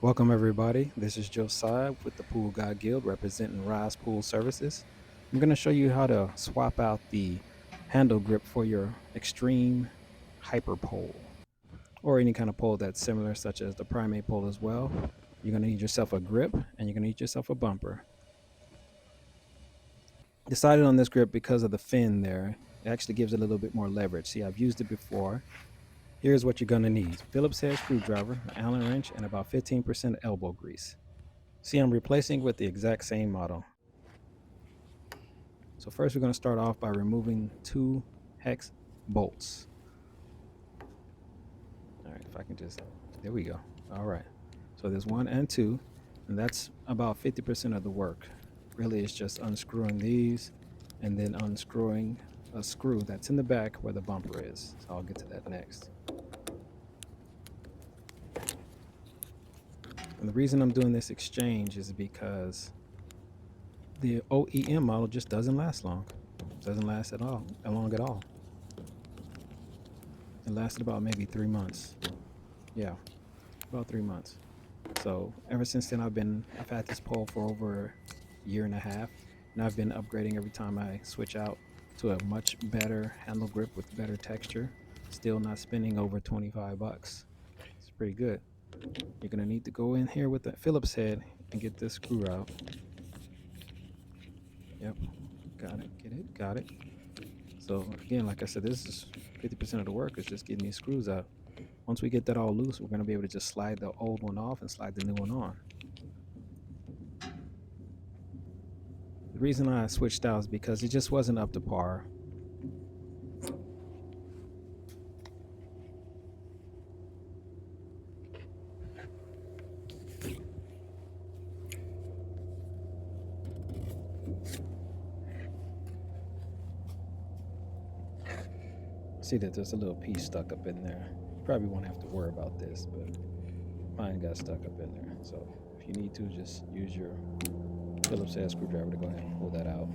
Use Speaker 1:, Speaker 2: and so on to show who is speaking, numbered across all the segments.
Speaker 1: Welcome, everybody. This is Josiah with the Pool Guy Guild representing Wrasse Pool Services. I'm going to show you how to swap out the handle grip for your extreme HyperPole or any kind of pole that's similar, such as the primate pole as well. You're going to need yourself a grip and you're going to need yourself a bumper. Decided on this grip because of the fin there. It actually gives it a little bit more leverage. See, I've used it before. Here's what you're going to need: Phillips head screwdriver, an Allen wrench, and about 15% elbow grease. See, I'm replacing with the exact same model. So first we're going to start off by removing two hex bolts. All right, if I can just, there we go. All right, so there's one and two, and that's about 50% of the work. Really, it's just unscrewing these and then unscrewing a screw that's in the back where the bumper is. So I'll get to that next. And the reason I'm doing this exchange is because the OEM model just doesn't last long. Doesn't last at all, long at all. It lasted about maybe 3 months. Yeah, about 3 months. So ever since then, I've had this pole for over a year and a half, and I've been upgrading every time I switch out to a much better handle grip with better texture. Still not spending over 25 bucks. It's pretty good. You're gonna need to go in here with the Phillips head and get this screw out. Yep, got it, get it, got it. So again, like I said, this is 50% of the work is just getting these screws out. Once we get that all loose, we're going to be able to just slide the old one off and slide the new one on. The reason I switched out is because it just wasn't up to par. See that there's a little piece stuck up in there. You probably won't have to worry about this, but mine got stuck up in there. So if you need to, just use your Phillips head screwdriver to go ahead and pull that out.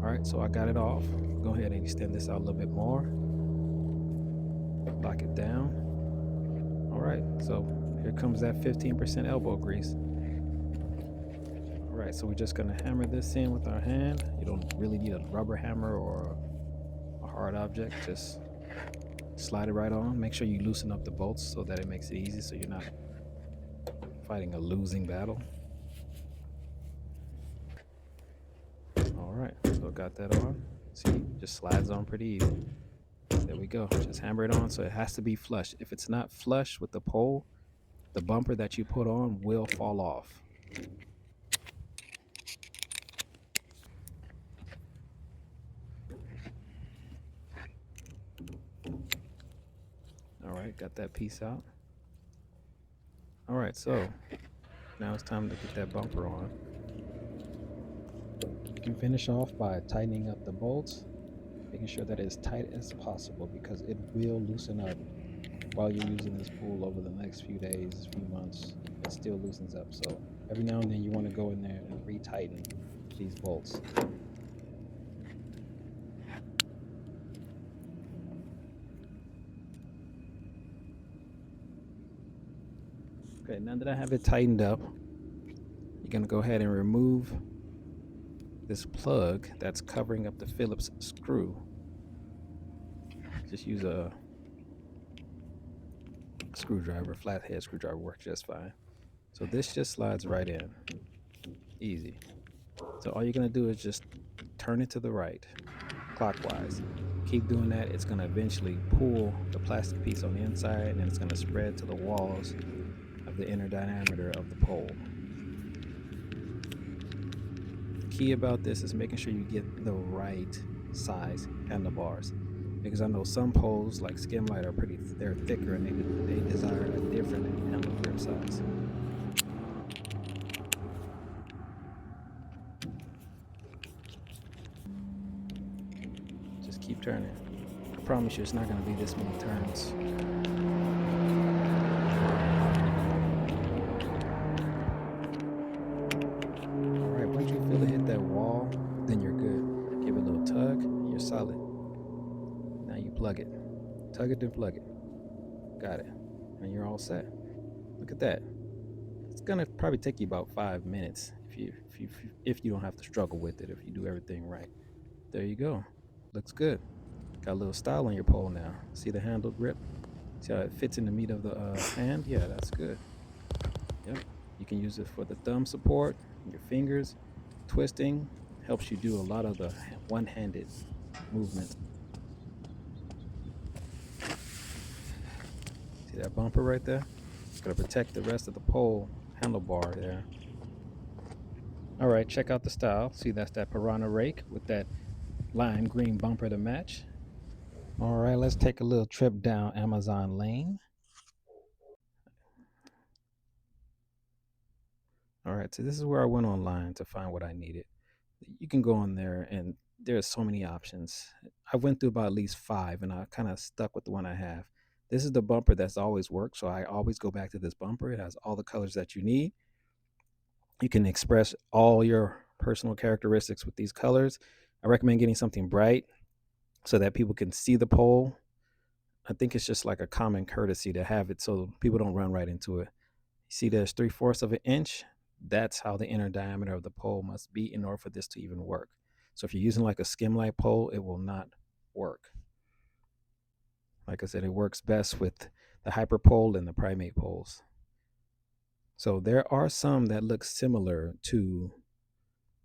Speaker 1: All right, so I got it off. Go ahead and extend this out a little bit more. Lock it down. All right, so here comes that 15% elbow grease. All right, so we're just gonna hammer this in with our hand. You don't really need a rubber hammer or a hard object. Just slide it right on. Make sure you loosen up the bolts so that it makes it easy, so you're not fighting a losing battle. All right, so got that on. See, just slides on pretty easy. There we go. Just hammer it on, so it has to be flush. If it's not flush with the pole, the bumper that you put on will fall off. All right, got that piece out. All right, so now it's time to get that bumper on. You can finish off by tightening up the bolts, making sure that it's tight as possible because it will loosen up while you're using this pool over the next few days, few months. It still loosens up. So every now and then you want to go in there and retighten these bolts. Okay, now that I have it tightened up, you're going to go ahead and remove this plug that's covering up the Phillips screw. Just use a screwdriver, flathead screwdriver works just fine. So this just slides right in, easy. So all you're gonna do is just turn it to the right, clockwise. Keep doing that. It's gonna eventually pull the plastic piece on the inside, and it's gonna spread to the walls of the inner diameter of the pole. The key about this is making sure you get the right size handlebars, because I know some poles like Skimlight they're thicker and they desire a different handle grip size. Just keep turning. I promise you it's not going to be this many turns. All right, once you feel it hit that wall, then you're good. Give it a little tug, you're solid. Now you plug it. Tug it, then plug it. Got it. And you're all set. Look at that. It's gonna probably take you about 5 minutes if you don't have to struggle with it, if you do everything right. There you go. Looks good. Got a little style on your pole now. See the handle grip? See how it fits in the meat of the hand? Yeah, that's good. Yep. You can use it for the thumb support, your fingers, twisting. Helps you do a lot of the one-handed movements. See that bumper right there? It's gonna protect the rest of the pole handlebar there. All right, check out the style. See, that's that piranha rake with that lime green bumper to match. All right, let's take a little trip down Amazon Lane. All right, so this is where I went online to find what I needed. You can go on there and there's so many options. I went through about at least five and I kind of stuck with the one I have. This is the bumper that's always worked, so I always go back to this bumper. It has all the colors that you need. You can express all your personal characteristics with these colors. I recommend getting something bright so that people can see the pole. I think it's just like a common courtesy to have it so people don't run right into it. You see, there's 3/4 of an inch. That's how the inner diameter of the pole must be in order for this to even work. So if you're using like a skim light pole, it will not work. Like I said, it works best with the HyperPole and the primate poles. So there are some that look similar to,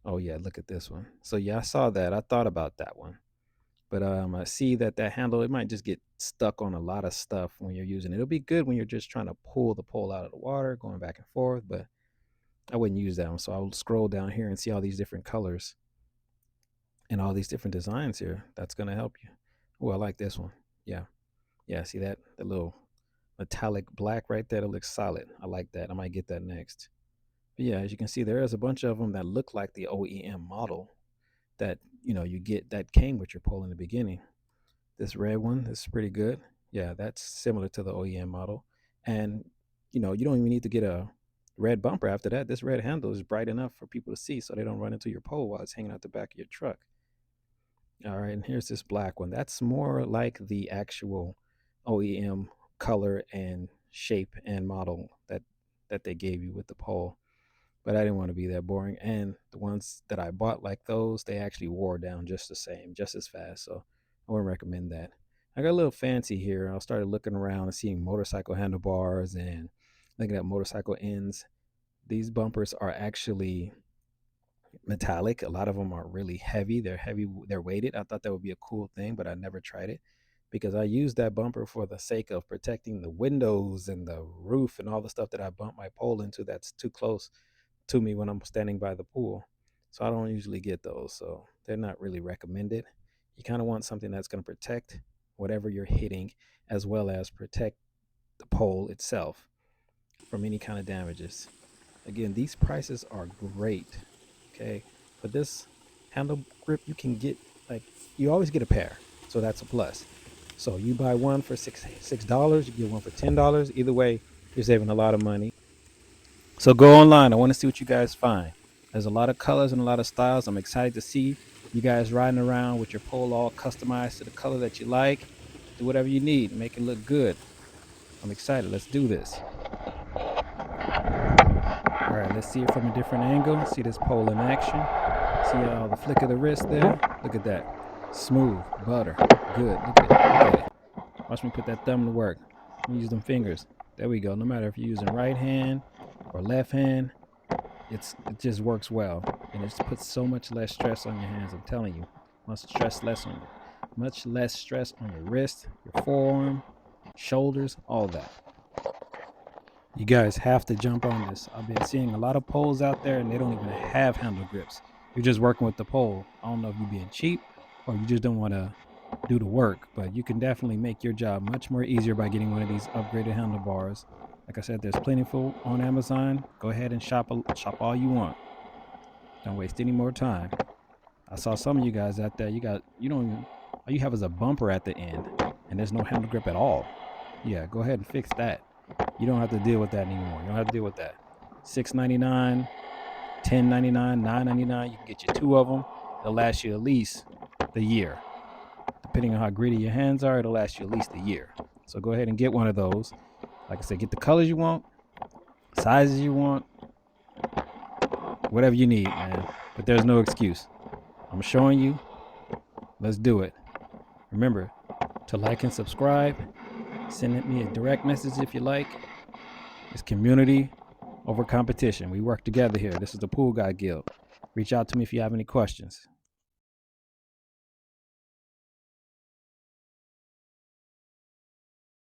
Speaker 1: oh yeah, look at this one. So yeah, I saw that. I thought about that one. But I see that handle, it might just get stuck on a lot of stuff when you're using it. It'll be good when you're just trying to pull the pole out of the water, going back and forth, but I wouldn't use that one. So I'll scroll down here and see all these different colors and all these different designs here. That's going to help you. Oh, I like this one. Yeah. Yeah. See that? The little metallic black right there. That looks solid. I like that. I might get that next. But yeah, as you can see, there is a bunch of them that look like the OEM model that, you get that came with your pole in the beginning. This red one is pretty good. Yeah, that's similar to the OEM model. And, you don't even need to get a red bumper after that. This red handle is bright enough for people to see so they don't run into your pole while it's hanging out the back of your truck. All right, and here's this black one. That's more like the actual OEM color and shape and model that they gave you with the pole. But I didn't want to be that boring. And the ones that I bought like those, they actually wore down just the same, just as fast. So I wouldn't recommend that. I got a little fancy here. I started looking around and seeing motorcycle handlebars and looking at motorcycle ends. These bumpers are actually metallic. A lot of them are really heavy. They're heavy, they're weighted. I thought that would be a cool thing, but I never tried it because I used that bumper for the sake of protecting the windows and the roof and all the stuff that I bump my pole into that's too close to me when I'm standing by the pool. So I don't usually get those. So they're not really recommended. You kind of want something that's going to protect whatever you're hitting as well as protect the pole itself from any kind of damages. Again, these prices are great. Okay. For this handle grip, you can get like you always get a pair. So that's a plus. So you buy one for $6, you get one for $10. Either way, you're saving a lot of money. So go online. I want to see what you guys find. There's a lot of colors and a lot of styles. I'm excited to see you guys riding around with your pole all customized to the color that you like. Do whatever you need, make it look good. I'm excited. Let's do this. All right, let's see it from a different angle. See this pole in action. See how the flick of the wrist there? Look at that. Smooth, butter, good. Look at it. Look at it. Watch me put that thumb to work. Use them fingers. There we go. No matter if you're using right hand or left hand, it just works well, and it just puts so much less stress on your hands. I'm telling you, much less stress on your wrist, your forearm, shoulders, all that. You guys have to jump on this. I've been seeing a lot of poles out there, and they don't even have handle grips. You're just working with the pole. I don't know if you're being cheap or you just don't want to do the work, but you can definitely make your job much more easier by getting one of these upgraded handlebars. Like I said, there's plentiful on Amazon. Go ahead and shop all you want. Don't waste any more time. I saw some of you guys out there. You don't even, all you have is a bumper at the end, and there's no handle grip at all. Yeah, go ahead and fix that. You don't have to deal with that anymore. You don't have to deal with that. $6.99, $10.99, $9.99. You can get you two of them. It'll last you at least the year. Depending on how gritty your hands are, it'll last you at least a year. So go ahead and get one of those. Like I said, get the colors you want, sizes you want, whatever you need, man. But there's no excuse. I'm showing you. Let's do it. Remember to like and subscribe. Send me a direct message if you like. It's community over competition. We work together here. This is the Pool Guy Guild. Reach out to me if you have any questions.